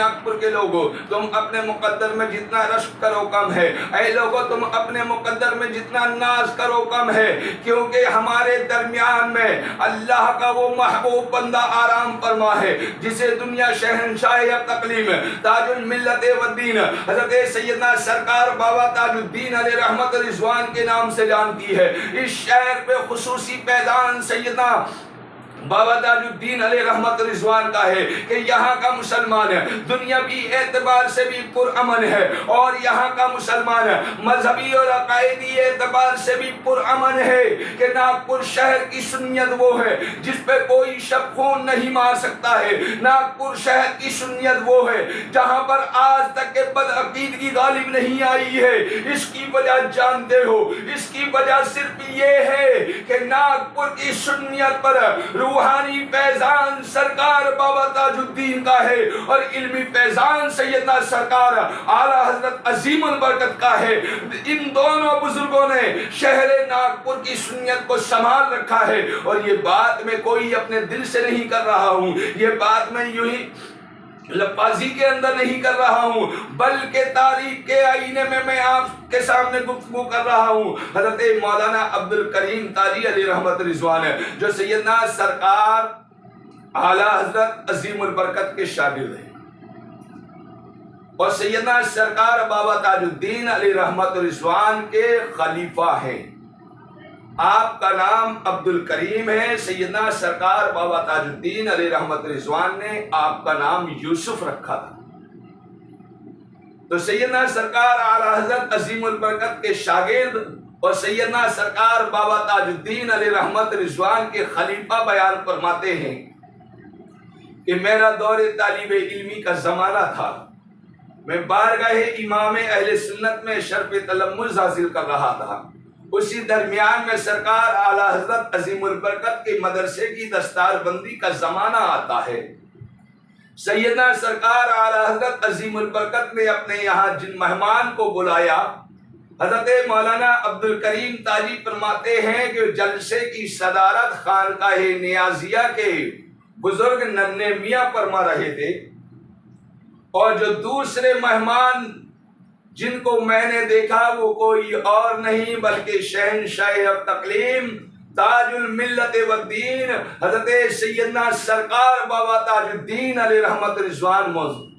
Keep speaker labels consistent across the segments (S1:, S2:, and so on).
S1: ناگپور کے لوگوں تم اپنے مقدر میں جتنا رشک کرو کم ہے، اے لوگوں تم اپنے مقدر میں جتنا ناز کرو کم ہے، کیونکہ ہمارے درمیان میں اللہ کا وہ محبوب بندہ آرام فرما ہے جسے دنیا شہنشاہ تقلیم تاج الملت والدین حضرت سیدنا سرکار بابا تاج الدین علیہ رحمت رضوان کے نام سے جانتی ہے۔ اس شہر پہ خصوصی فیضان سیدنا بابا تاج الدین علیہ رحمت رضوان کا ہے کہ یہاں کا مسلمان دنیاوی اعتبار سے بھی پرامن ہے، اور یہاں کا مسلمان مذہبی اور عقائدی اعتبار سے بھی پرامن ہے کہ ناگپور شہر کی سنیت وہ ہے جس پہ کوئی شب خون نہیں مار سکتا ہے۔ ناگپور شہر کی سنیت وہ ہے جہاں پر آج تک کے بدعقیدگی غالب نہیں آئی ہے۔ اس کی وجہ جانتے ہو، اس کی وجہ صرف یہ ہے کہ ناگپور کی سنیت پر روحانی فیضان سرکار بابا تاج الدین کا ہے، اور علمی فیضان سیدنا سرکار اعلیٰ حضرت عظیم البرکت کا ہے۔ ان دونوں بزرگوں نے شہر ناگپور کی سنیت کو سنبھال رکھا ہے، اور یہ بات میں کوئی اپنے دل سے نہیں کر رہا ہوں، یہ بات میں یوں ہی لفاظی کے اندر نہیں کر رہا ہوں، بلکہ تاریخ کے آئینے میں میں آپ کے سامنے گفتگو کر رہا ہوں۔ حضرت مولانا عبد الکریم تاجی علیہ رحمت رضوان جو سیدنا سرکار اعلیٰ حضرت عظیم البرکت کے شاگرد ہیں، اور سیدنا سرکار بابا تاج الدین علیہ رحمت رضوان کے خلیفہ ہیں۔ آپ کا نام عبد الکریم ہے، سیدنا سرکار بابا تاج الدین علیہ رحمت رضوان نے آپ کا نام یوسف رکھا تھا۔ تو سیدنا سرکار اعلیٰ حضرت عظیم البرکت کے شاگرد اور سیدنا سرکار بابا تاج الدین علیہ رحمت رضوان کے خلیفہ بیان فرماتے ہیں کہ میرا دور طالب علمی کا زمانہ تھا، میں بارگاہ امام اہل سنت میں شرف تلمذ حاصل کر رہا تھا۔ اسی درمیان میں سرکار اعلیٰ حضرت عظیم البرکت کے مدرسے کی دستار بندی کا زمانہ آتا ہے۔ سیدنا سرکار اعلیٰ حضرت عظیم البرکت نے اپنے یہاں جن مہمان کو بلایا، حضرت مولانا عبد الکریم تاجی فرماتے ہیں کہ جلسے کی صدارت خانقاہ نیازیہ کے بزرگ ننھے میاں فرما رہے تھے، اور جو دوسرے مہمان جن کو میں نے دیکھا وہ کوئی اور نہیں بلکہ شہنشاہ تقلیم تاج الملت والدین حضرت سیدنا سرکار بابا تاج الدین علیہ رحمت رضوان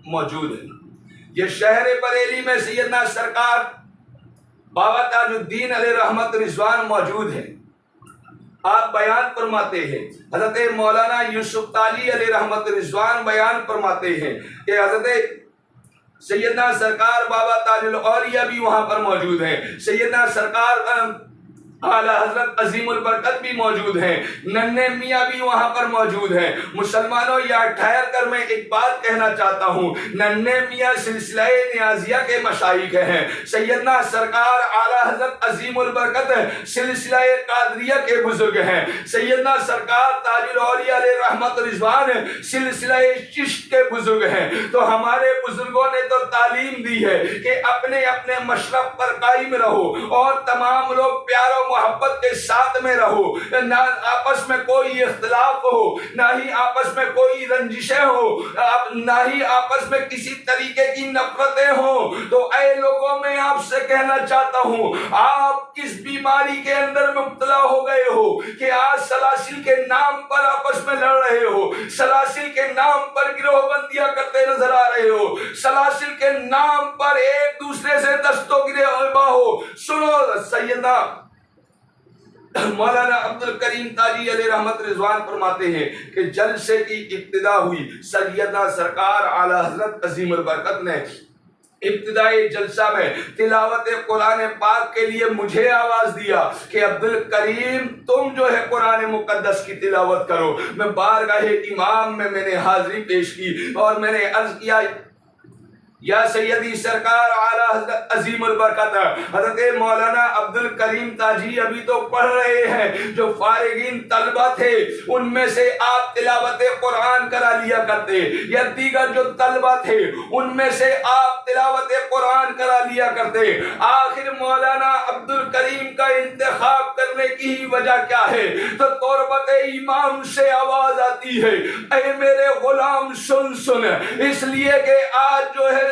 S1: موجود ہے۔ یہ شہر بریلی میں سیدنا سرکار بابا تاج الدین علیہ رحمت رضوان موجود ہے۔ آپ بیان فرماتے ہیں، حضرت مولانا یوسف تالی علیہ رحمت رضوان بیان فرماتے ہیں کہ حضرت سیدنا سرکار بابا تاج الاولیاء بھی وہاں پر موجود ہیں، سیدنا سرکار اعلیٰ حضرت عظیم البرکت بھی موجود ہیں، ننھے میاں بھی وہاں پر موجود ہیں۔ مسلمانوں یہاں ٹھہر کر میں ایک بات کہنا چاہتا ہوں، ننھے میاں سلسلہ نیازیہ کے مشائخ ہیں، سیدنا سرکار اعلیٰ حضرت عظیم البرکت سلسلہ قادریہ کے بزرگ ہیں، سیدنا سرکار تاج الاولیاء علیہ رحمت رضوان سلسلہ چشت کے بزرگ ہیں۔ تو ہمارے بزرگوں نے تو تعلیم دی ہے کہ اپنے اپنے مشرب پر قائم رہو، اور تمام لوگ پیار و محبت کے ساتھ میں رہو، نہ آپس میں کوئی اختلاف ہو، نہ ہی آپس میں کوئی رنجشیں ہو، نہ ہی آپس میں کسی طریقے کی نفرتیں ہوں۔ تو اے لوگوں میں آپ سے کہنا چاہتا ہوں، آپ کس بیماری کے اندر مبتلا ہو گئے ہو کہ آج سلاسل کے نام پر آپس میں لڑ رہے ہو، سلاسل کے نام پر گروہ بندیاں کرتے نظر آ رہے ہو، سلاسل کے نام پر ایک دوسرے سے دستوں گریباں ہو؟ سنو، سیدنا مولانا عبد الکریم تاجی علیہ رحمت رضوان فرماتے ہیں کہ جلسے کی ابتدا ہوئی، سیدنا سرکار اعلیٰ حضرت عظیم البرکت نے ابتدائی جلسہ میں تلاوت قرآن پاک کے لیے مجھے آواز دیا کہ عبد الکریم تم جو ہے قرآن مقدس کی تلاوت کرو۔ میں بارگاہ امام میں نے حاضری پیش کی اور میں نے عرض کیا یا سیدی سرکار اعلیٰ حضرت عظیم البرکت حضرت مولانا عبد الکریم تاجی ابھی تو پڑھ رہے ہیں، جو فارغین طلبہ تھے ان میں سے آپ تلاوت قرآن کرا لیا کرتے، یا دیگر جو طلبہ تھے ان میں سے آپ تلاوت قرآن کرا لیا کرتے۔ آخر مولانا عبد الکریم کا انتخاب کرنے کی وجہ کیا ہے؟ تو تربت امام سے آواز آتی ہے، اے میرے غلام سن سن، اس لیے کہ آج جو ہے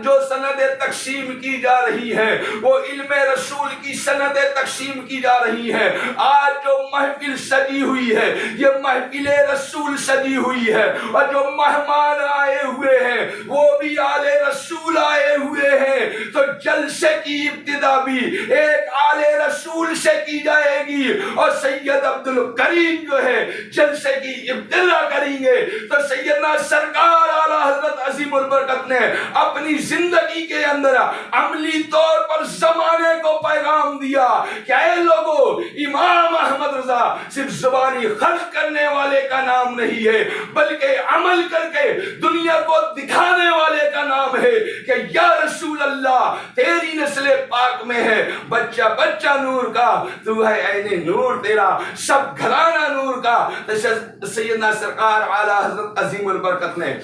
S1: جو سند تقسیم کی جا رہی ہے وہ علم رسول کی سند تقسیم کی جا رہی ہے۔ آج جو محفل سجی ہوئی ہے یہ محفل رسول سجی ہوئی ہے، اور جو مہمان آئے ہوئے ہیں وہ بھی آل رسول آئے ہوئے ہیں، تو جلسے کی ابتدا بھی ایک آل رسول سے کی جائے گی، اور سید عبد الکریم جو ہے جلسے کی ابتدا کریں گے۔ تو سیدنا سرکار اعلیٰ حضرت عظیم البرکت نے اپنی زندگی کے اندر عملی طور پر زمانے کو پیغام دیا کہ اے لوگو، امام احمد رضا صرف زبانی خرچ کرنے والے کا نام نہیں ہے بلکہ عمل کر کے دنیا کو دکھانے والے کا نام ہے کہ یا رسول اللہ تیری نسل پاک میں ہے بچہ بچہ نور کا، تو ہے عین نور تیرا سب گھرانہ نور کا۔ سیدنا سرکار اعلیٰ حضرت عظیم البرکت نے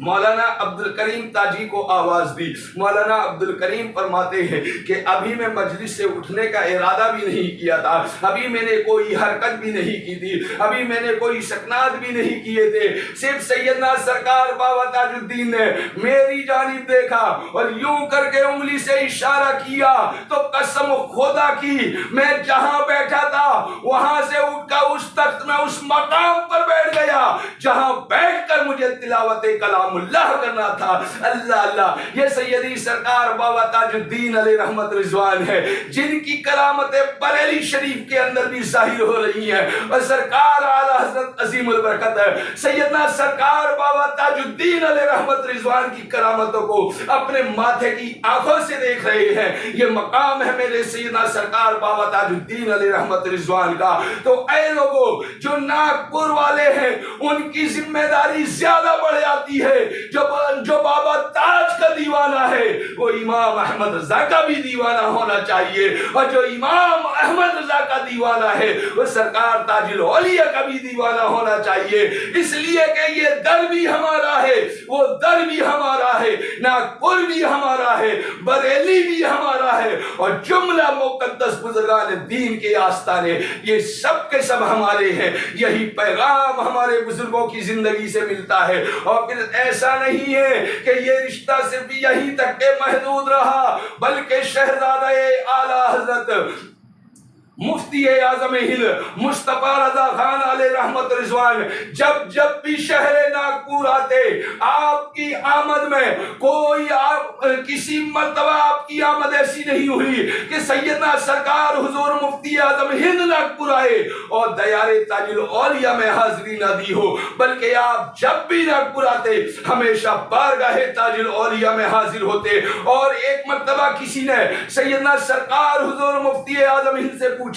S1: مولانا عبد الکریم تاجی کو آواز دی۔ مولانا عبد الکریم فرماتے ہیں کہ ابھی میں مجلس سے اٹھنے کا ارادہ بھی نہیں کیا تھا، ابھی میں نے کوئی حرکت بھی نہیں کی تھی، ابھی میں نے کوئی سکنات بھی نہیں کیے تھے، صرف سیدنا سرکار بابا تاج الدین نے میری جانب دیکھا اور یوں کر کے انگلی سے اشارہ کیا تو قسم خدا کی میں جہاں بیٹھا تھا وہاں سے اٹھ کر اس تخت میں اس مقام پر بیٹھ گیا جہاں بیٹھ کر مجھے تلاوت کلام اللہ کرنا تھا۔ اللہ اللہ، یہ سیدی سرکار بابا تاج الدین علیہ رحمت رضوان ہے جن کی کرامتیں بریلی شریف کے اندر بھی ظاہر ہو رہی ہیں، اور سرکار اعلیٰ حضرت عظیم البرکت ہے سیدنا سرکار بابا تاج الدین علیہ رحمت رضوان کی کرامتوں کو اپنے ماتھے کی آنکھوں سے دیکھ رہے ہیں۔ یہ مقام ہے میرے سیدنا سرکار بابا تاج الدین علیہ رحمت رضوان کا۔ تو اے لوگوں جو ناگپور والے ہیں ان کی ذمہ داری زیادہ بڑھ جاتی ہے، جو بابا تاج کا دیوانہ ہے وہ امام احمد رضا کا بھی دیوانہ ہونا چاہیے، اور جو امام احمد رضا کا دیوانہ ہے وہ سرکار تاج الاولیاء کا بھی دیوانہ ہونا چاہیے، اس لیے کہ یہ در بھی ہمارا ہے، وہ در بھی ہمارا ہے، ناگپور بھی ہمارا ہے، بریلی بھی ہمارا ہے، اور جملہ مقدس بزرگان دین کے آستانے یہ سب کے سب ہمارے ہیں۔ یہی پیغام ہمارے بزرگوں کی زندگی سے ملتا ہے، اور پھر ایسا نہیں ہے کہ یہ رشتہ صرف یہیں تک کے محدود رہا، بلکہ شہزادہ اعلیٰ حضرت مفتی اعظم ہند مصطفیٰ رضا خان علیہ رحمت رضوان جب بھی شہر ناگپور آتے آپ کی آمد میں کوئی کسی مرتبہ آپ کی آمد ایسی نہیں ہوئی کہ سیدنا سرکار حضور مفتی اعظم ہند ناگپور آئے اور دیار تاج الاولیاء میں حاضری نہ دی ہو، بلکہ آپ جب بھی ناگپور آتے ہمیشہ بارگاہ تاج الاولیاء میں حاضر ہوتے۔ اور ایک مرتبہ کسی نے سیدنا سرکار حضور مفتی اعظم ہند سے پوچھا،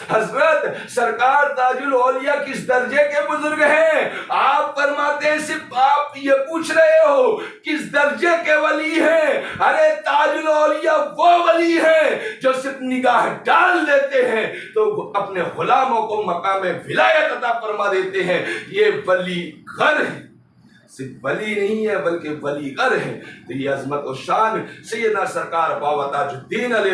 S1: حضرت سرکار تاج الاولیاء کس درجے کے بزرگ ہیں؟ آپ فرماتے ہیں صرف آپ یہ پوچھ رہے ہو کس درجے کے ولی ہیں؟ ارے تاج الاولیاء وہ ولی ہیں جو صرف نگاہ ڈال دیتے ہیں تو اپنے غلاموں کو مقام ولایت عطا فرما دیتے ہیں۔ یہ ولی غر ہے، صرف ولی نہیں ہے بلکہ ولی غر ہے۔ تو یہ عظمت و شان سیدنا سرکار بابا تاج الدین علیہ